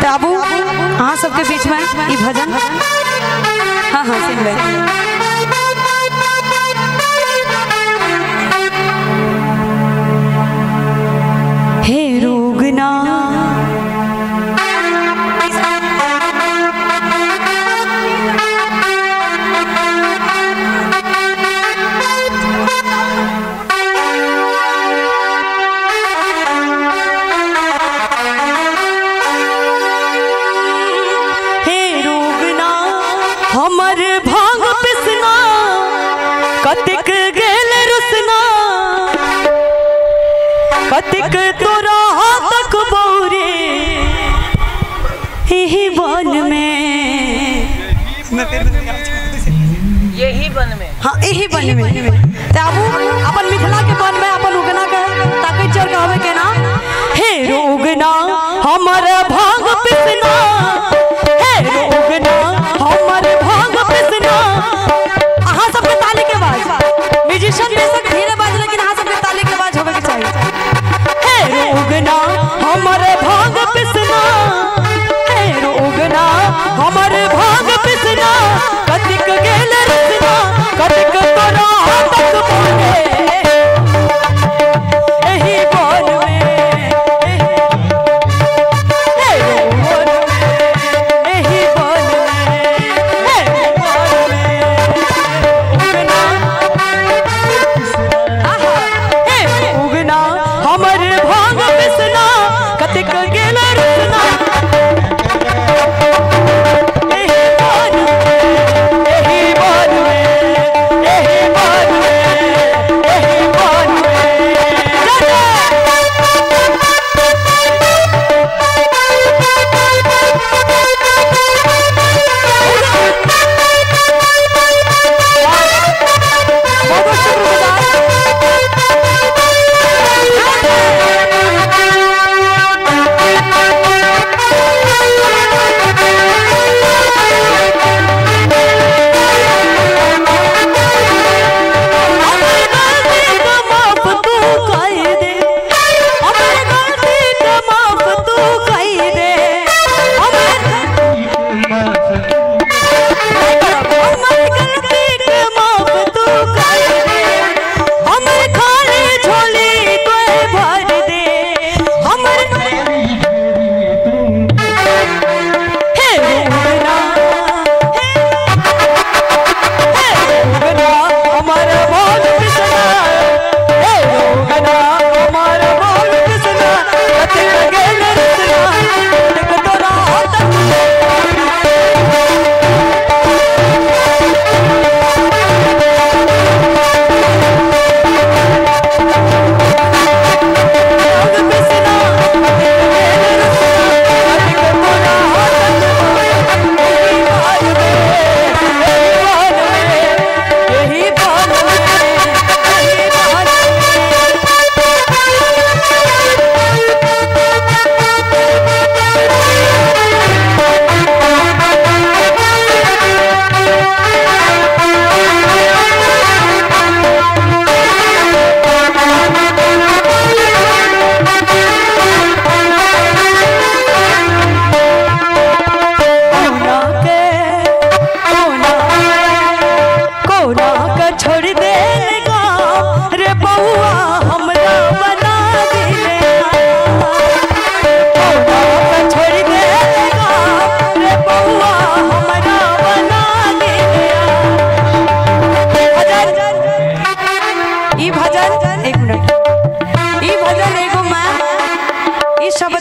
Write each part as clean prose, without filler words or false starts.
ताबू हाँ सबके बीच में ये भजन हाँ हाँ सुन ले। हे रोगना हमर भांग पिसना कतिक गेल रुसना कतिक तोरा तक बौरे यही वन में यही वन में हाँ यही वन में ताबू अपन मिथिला के वन में अपन उगना के ताकि चल कहवे के ना हे रोगना हमर भांग पिसना हे रोगना हमर भांग पिसना। अहाँ सबके ताली के आवाज म्यूजिशियन बेशक धीरे बाज लेकिन अहाँ सबके ताली के आवाज होवे के चाहिए। हे रोगना हमर भांग पिसना हे रोगना हमर भांग पिसना कतिक गेल रसना कतिक तोरा तक बोले एही बोल में एही बोल उगना हमर भांग पिसना कतिक गेल रसना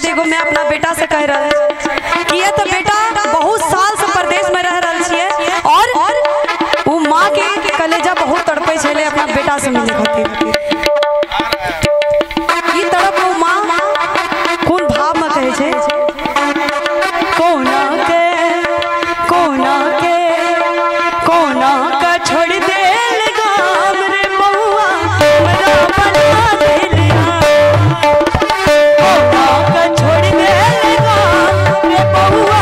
देखो मैं अपना बेटा से कह रहा कि ये तो बेटा बहुत साल से प्रदेश में रह रहा है और वो माँ के कलेजा बहुत तड़पे छे अपना बेटा से मिले खातिर ई तड़प वो माँ कौन भाव में कहे छे कोना का छोड़ दे गाम रे बउआ हमरा बना दे छोड़ दे गाम रे बउआ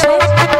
छे